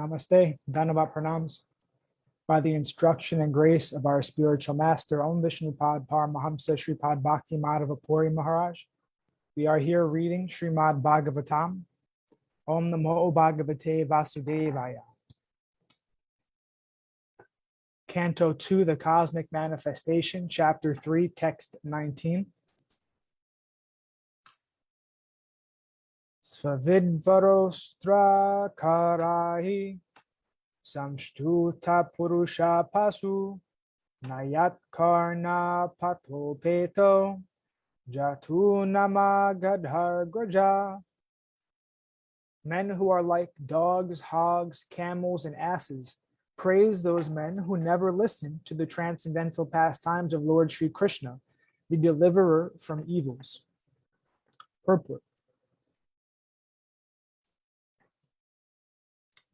Namaste, Dhanavad Pranams. By the instruction and grace of our spiritual master, Om Vishnupad Paramahamsa Shripad Bhakti Madhava Puri Maharaj, we are here reading Srimad Bhagavatam. Om Namo Bhagavate Vasudevaya. Canto 2, the Cosmic Manifestation, Chapter 3, Text 19. Svavidvarostra karahi samshtuta purusha pasu nayat karna patopeto jatu nama gadhar graja. Men who are like dogs, hogs, camels, and asses praise those men who never listen to the transcendental pastimes of Lord Sri Krishna, the deliverer from evils. Purport.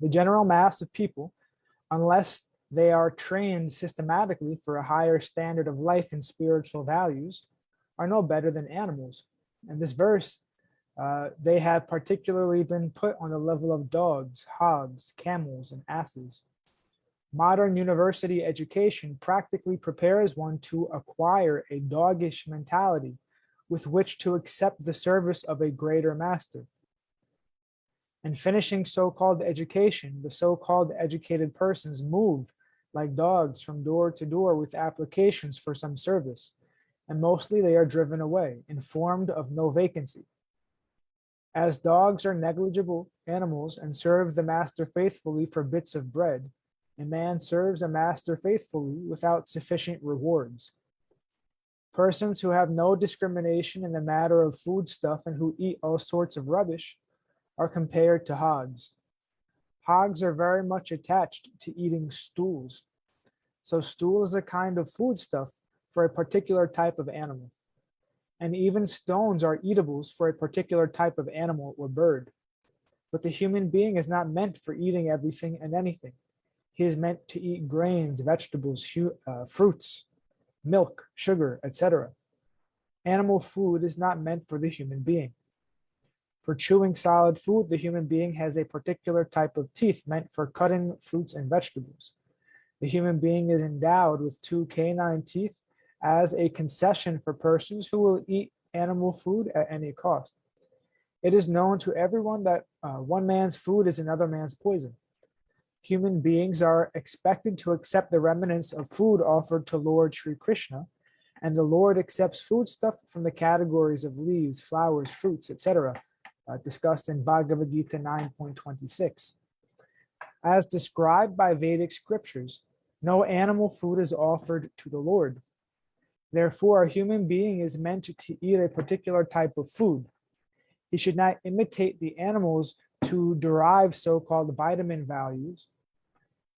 The general mass of people, unless they are trained systematically for a higher standard of life and spiritual values, are no better than animals. In this verse, they have particularly been put on the level of dogs, hogs, camels, and asses. Modern university education practically prepares one to acquire a doggish mentality with which to accept the service of a greater master. And finishing so-called education, the so-called educated persons move like dogs from door to door with applications for some service, and mostly they are driven away, informed of no vacancy. As dogs are negligible animals and serve the master faithfully for bits of bread, a man serves a master faithfully without sufficient rewards. Persons who have no discrimination in the matter of foodstuff and who eat all sorts of rubbish are compared to hogs. Hogs are very much attached to eating stools. So stool is a kind of foodstuff for a particular type of animal. And even stones are eatables for a particular type of animal or bird. But the human being is not meant for eating everything and anything. He is meant to eat grains, vegetables, fruits, milk, sugar, etc. Animal food is not meant for the human being. For chewing solid food, the human being has a particular type of teeth meant for cutting fruits and vegetables. The human being is endowed with 2 canine teeth as a concession for persons who will eat animal food at any cost. It is known to everyone that one man's food is another man's poison. Human beings are expected to accept the remnants of food offered to Lord Sri Krishna, and the Lord accepts foodstuff from the categories of leaves, flowers, fruits, etc., discussed in Bhagavad Gita 9.26. As described by Vedic scriptures, no animal food is offered to the Lord. Therefore, a human being is meant to eat a particular type of food. He should not imitate the animals to derive so-called vitamin values.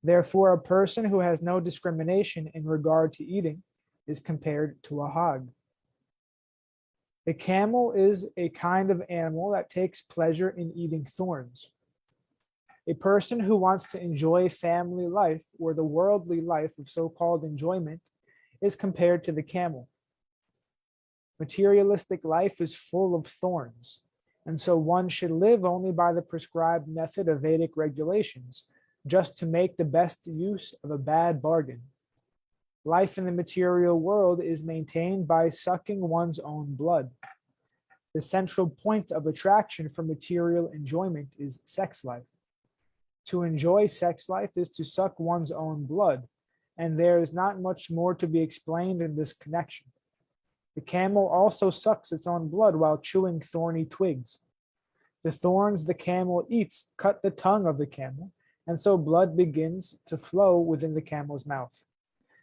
Therefore, a person who has no discrimination in regard to eating is compared to a hog. The camel is a kind of animal that takes pleasure in eating thorns. A person who wants to enjoy family life or the worldly life of so-called enjoyment is compared to the camel. Materialistic life is full of thorns, and so one should live only by the prescribed method of Vedic regulations, just to make the best use of a bad bargain. Life in the material world is maintained by sucking one's own blood. The central point of attraction for material enjoyment is sex life. To enjoy sex life is to suck one's own blood, and there is not much more to be explained in this connection. The camel also sucks its own blood while chewing thorny twigs. The thorns the camel eats cut the tongue of the camel, and so blood begins to flow within the camel's mouth.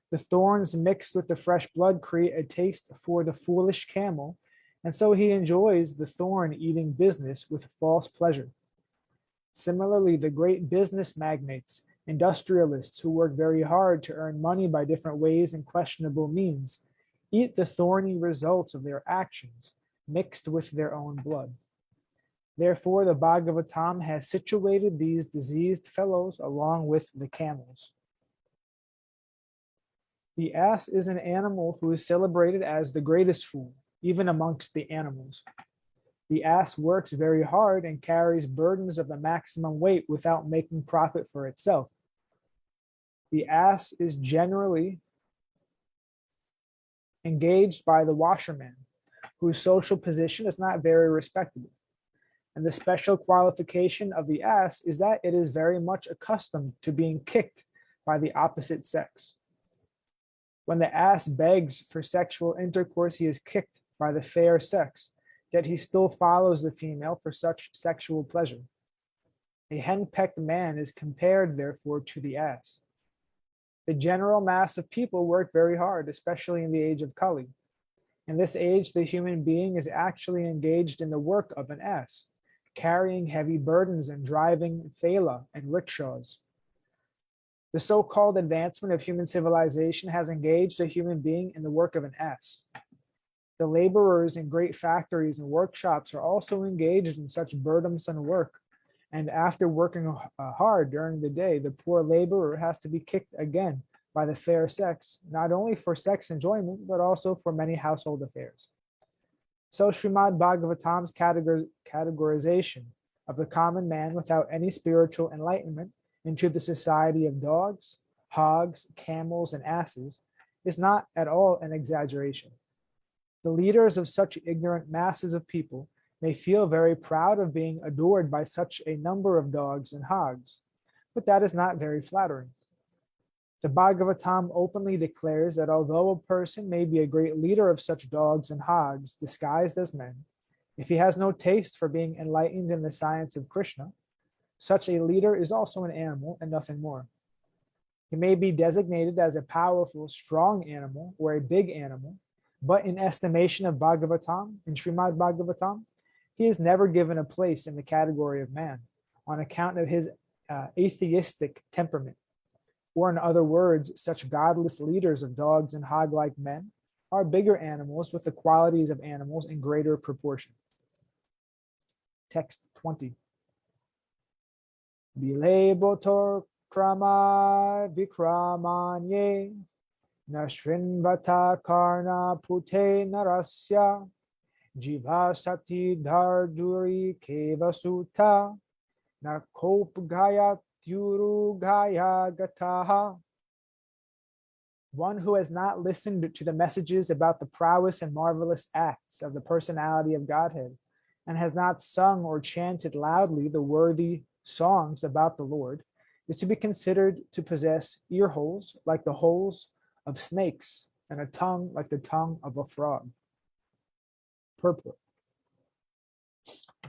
The thorns mixed with the fresh blood create a taste for the foolish camel, and so he enjoys the thorn-eating business with false pleasure. Similarly, the great business magnates, industrialists who work very hard to earn money by different ways and questionable means, eat the thorny results of their actions, mixed with their own blood. Therefore, the Bhagavatam has situated these diseased fellows along with the camels. The ass is an animal who is celebrated as the greatest fool, even amongst the animals. The ass works very hard and carries burdens of the maximum weight without making profit for itself. The ass is generally engaged by the washerman, whose social position is not very respectable. And the special qualification of the ass is that it is very much accustomed to being kicked by the opposite sex. When the ass begs for sexual intercourse, he is kicked by the fair sex, yet he still follows the female for such sexual pleasure. A henpecked man is compared, therefore, to the ass. The general mass of people work very hard, especially in the age of Kali. In this age, the human being is actually engaged in the work of an ass, carrying heavy burdens and driving thala and rickshaws. The so-called advancement of human civilization has engaged a human being in the work of an ass. The laborers in great factories and workshops are also engaged in such burdensome work, and after working hard during the day, the poor laborer has to be kicked again by the fair sex, not only for sex enjoyment, but also for many household affairs. So Srimad Bhagavatam's categorization of the common man without any spiritual enlightenment into the society of dogs, hogs, camels, and asses is not at all an exaggeration. The leaders of such ignorant masses of people may feel very proud of being adored by such a number of dogs and hogs, but that is not very flattering. The Bhagavatam openly declares that although a person may be a great leader of such dogs and hogs disguised as men, if he has no taste for being enlightened in the science of Krishna, such a leader is also an animal and nothing more. He may be designated as a powerful, strong animal or a big animal, but in estimation of Bhagavatam, in Srimad Bhagavatam, he is never given a place in the category of man on account of his atheistic temperament. Or in other words, such godless leaders of dogs and hog-like men are bigger animals with the qualities of animals in greater proportion. Text 20. Bile botor krama vikramanye nashrinvata karna pute narasya jiva sati darduri kevasuta nakop gaya tyuru gaya gataha. One who has not listened to the messages about the prowess and marvelous acts of the personality of Godhead, and has not sung or chanted loudly the worthy songs about the Lord, is to be considered to possess ear holes like the holes of snakes and a tongue like the tongue of a frog. Purport.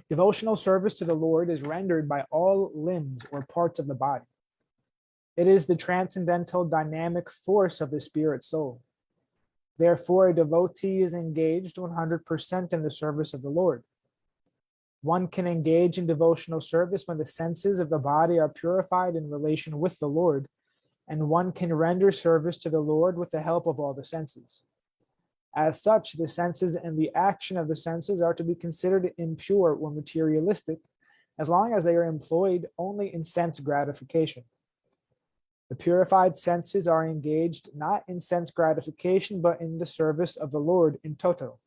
Devotional service to the Lord is rendered by all limbs or parts of the body. It is the transcendental dynamic force of the spirit soul. Therefore, a devotee is engaged 100% in the service of the Lord. One can engage in devotional service when the senses of the body are purified in relation with the Lord, and one can render service to the Lord with the help of all the senses. As such, the senses and the action of the senses are to be considered impure or materialistic, as long as they are employed only in sense gratification. The purified senses are engaged not in sense gratification, but in the service of the Lord in toto.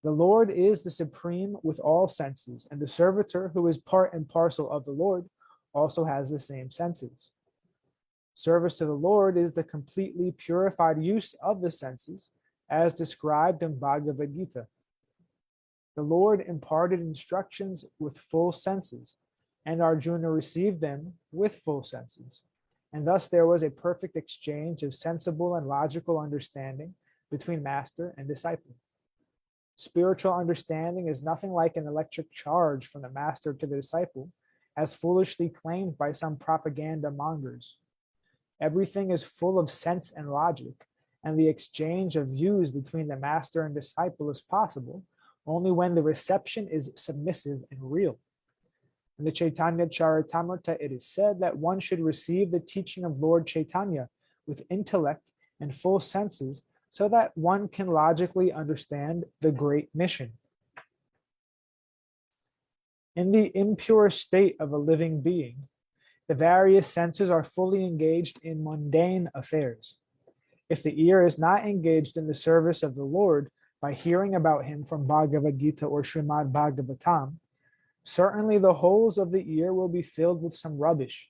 The Lord is the supreme with all senses, and the servitor who is part and parcel of the Lord also has the same senses. Service to the Lord is the completely purified use of the senses, as described in Bhagavad Gita. The Lord imparted instructions with full senses, and Arjuna received them with full senses. And thus there was a perfect exchange of sensible and logical understanding between master and disciple. Spiritual understanding is nothing like an electric charge from the master to the disciple, as foolishly claimed by some propaganda mongers. Everything is full of sense and logic, and the exchange of views between the master and disciple is possible only when the reception is submissive and real. In the Chaitanya Charitamrita, it is said that one should receive the teaching of Lord Chaitanya with intellect and full senses, so that one can logically understand the great mission. In the impure state of a living being, the various senses are fully engaged in mundane affairs. If the ear is not engaged in the service of the Lord, by hearing about him from Bhagavad Gita or Srimad Bhagavatam, certainly the holes of the ear will be filled with some rubbish.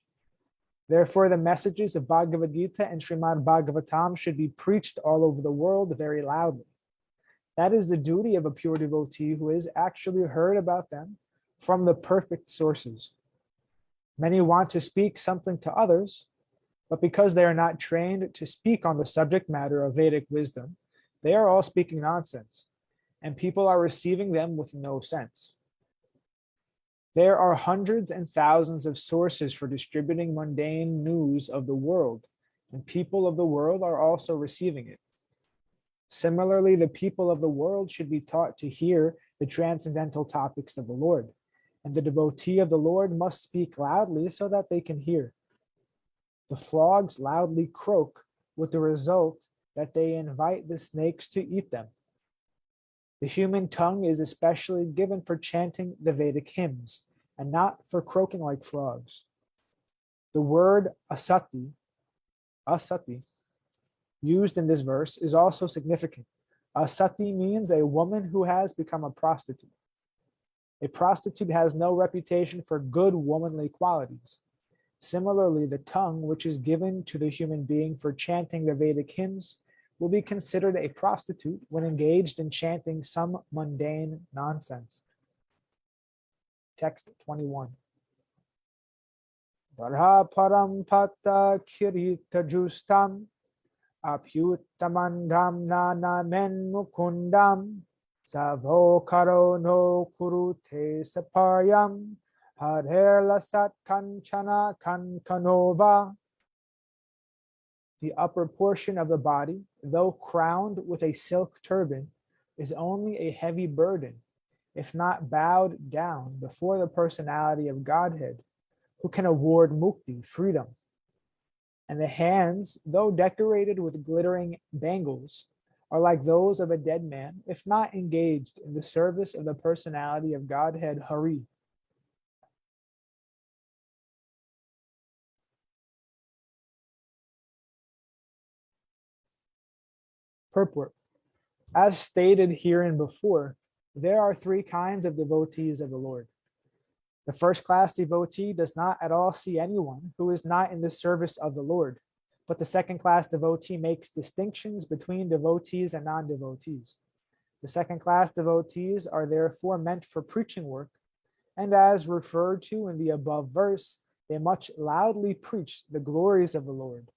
Therefore, the messages of Bhagavad Gita and Srimad Bhagavatam should be preached all over the world very loudly. That is the duty of a pure devotee who has actually heard about them from the perfect sources. Many want to speak something to others, but because they are not trained to speak on the subject matter of Vedic wisdom, they are all speaking nonsense, and people are receiving them with no sense. There are hundreds and thousands of sources for distributing mundane news of the world, and people of the world are also receiving it. Similarly, the people of the world should be taught to hear the transcendental topics of the Lord, and the devotee of the Lord must speak loudly so that they can hear. The frogs loudly croak, with the result that they invite the snakes to eat them. The human tongue is especially given for chanting the Vedic hymns, and not for croaking like frogs. The word asati, used in this verse is also significant. Asati means a woman who has become a prostitute. A prostitute has no reputation for good womanly qualities. Similarly, the tongue, which is given to the human being for chanting the Vedic hymns, will be considered a prostitute when engaged in chanting some mundane nonsense. Text 21. Varha param pata kirita justam apyutamandam nana men mukundam savo karo no kurute saparyam hadher lasat kanchana kankanova. The upper portion of the body, though crowned with a silk turban, is only a heavy burden, if not bowed down before the personality of Godhead, who can award mukti, freedom. And the hands, though decorated with glittering bangles, are like those of a dead man, if not engaged in the service of the personality of Godhead, Hari. Purport. As stated herein before, there are three kinds of devotees of the Lord. The first class devotee does not at all see anyone who is not in the service of the Lord, but the second class devotee makes distinctions between devotees and non-devotees. The second class devotees are therefore meant for preaching work, and as referred to in the above verse, they much loudly preach the glories of the Lord.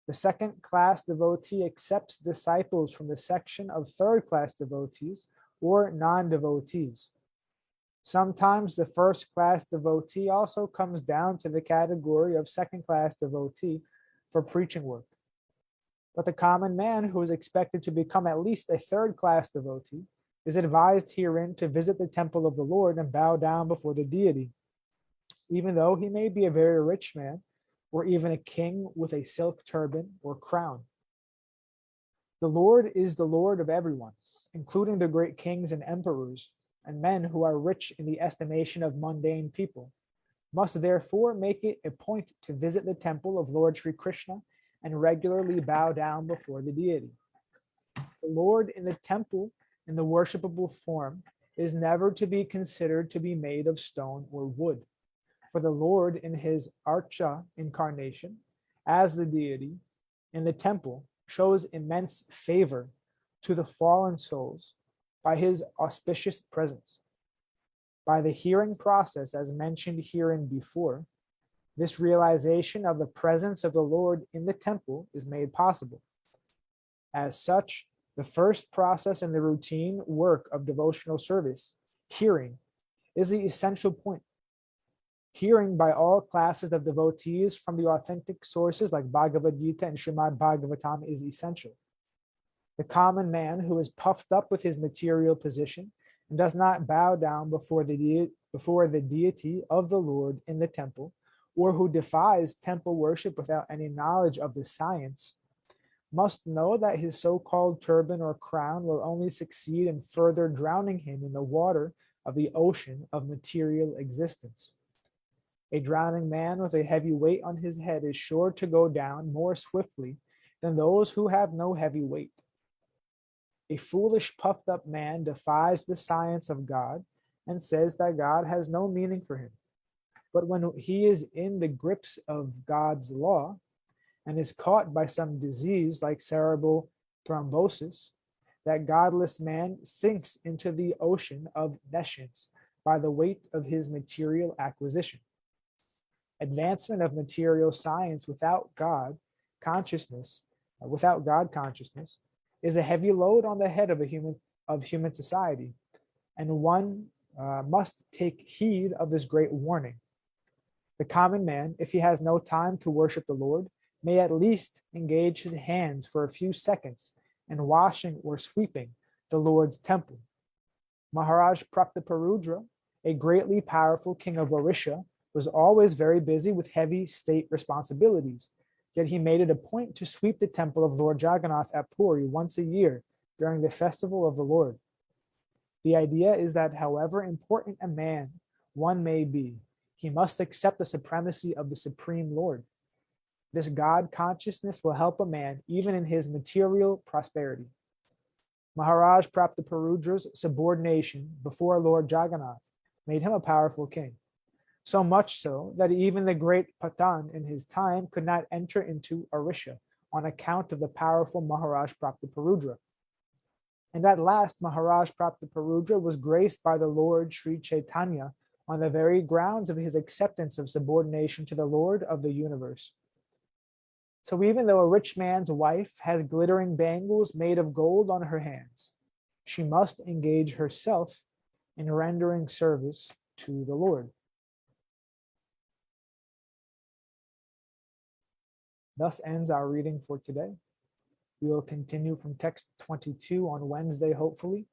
The second class devotee accepts disciples from the section of third class devotees or non-devotees. Sometimes the first class devotee also comes down to the category of second class devotee for preaching work. But the common man who is expected to become at least a third class devotee is advised herein to visit the temple of the Lord and bow down before the deity, even though he may be a very rich man or even a king with a silk turban or crown. The Lord is the Lord of everyone, including the great kings and emperors, and men who are rich in the estimation of mundane people, must therefore make it a point to visit the temple of Lord Sri Krishna and regularly bow down before the deity. The Lord in the temple in the worshipable form is never to be considered to be made of stone or wood. For the Lord in his Archa incarnation as the deity in the temple shows immense favor to the fallen souls by his auspicious presence. By the hearing process, as mentioned herein before, this realization of the presence of the Lord in the temple is made possible. As such, the first process in the routine work of devotional service, hearing, is the essential point. Hearing by all classes of devotees from the authentic sources like Bhagavad Gita and Srimad Bhagavatam is essential. The common man who is puffed up with his material position and does not bow down before the deity of the Lord in the temple, or who defies temple worship without any knowledge of the science, must know that his so-called turban or crown will only succeed in further drowning him in the water of the ocean of material existence. A drowning man with a heavy weight on his head is sure to go down more swiftly than those who have no heavy weight. A foolish, puffed up man defies the science of God and says that God has no meaning for him. But when he is in the grips of God's law and is caught by some disease like cerebral thrombosis, that godless man sinks into the ocean of nescience by the weight of his material acquisition. Advancement of material science without God consciousness, is a heavy load on the head of human society, and one must take heed of this great warning. The common man, if he has no time to worship the Lord, may at least engage his hands for a few seconds in washing or sweeping the Lord's temple. Maharaj Prataparudra, a greatly powerful king of Orisha, was always very busy with heavy state responsibilities, yet he made it a point to sweep the temple of Lord Jagannath at Puri once a year during the festival of the Lord. The idea is that however important a man one may be, he must accept the supremacy of the Supreme Lord. This God consciousness will help a man even in his material prosperity. Maharaj Prataparudra's subordination before Lord Jagannath made him a powerful king, so much so that even the great Patan in his time could not enter into Orisha on account of the powerful Maharaj Prataparudra. And at last, Maharaj Prataparudra was graced by the Lord Sri Chaitanya on the very grounds of his acceptance of subordination to the Lord of the universe. So even though a rich man's wife has glittering bangles made of gold on her hands, she must engage herself in rendering service to the Lord. Thus ends our reading for today. We will continue from text 22 on Wednesday, hopefully.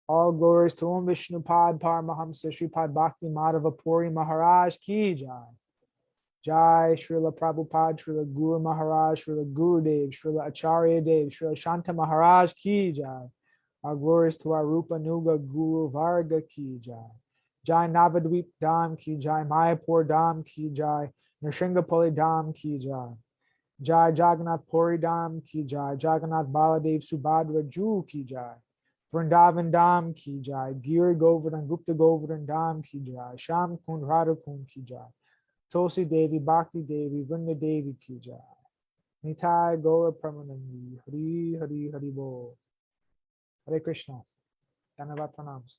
All glories to Om Vishnu Pad Paramahamsa Sripad Bhakti Madhava Puri Maharaj Ki Jai. Jai Srila Prabhupada, Srila Guru Maharaj, Srila Gurudev, Srila Acharya Dev, Srila Shanta Maharaj Ki Jai. Our glories to our Rupa Nuga Guru Varga Ki Jai. Jai Navadvip Dham Ki Jai, Mayapur Dham Ki Jai, Nrshingapali Dham Ki Jai. Jai Jagannath Puri Dham Ki Jai, Jagannath Baladev Subhadra Ju Ki Jai. Vrindavan Dham Ki Jai, Giri Govardhan Gupta Govardhan Dham Ki Jai, Sham Kund Radha Kund Ki Jai. Tulsi Devi, Bhakti Devi, Vrinda Devi Ki Jai. Nitai Gaura Pramanandi, Hari Hari Hari Bol. Hare Krishna. Dhanyavad Pranams.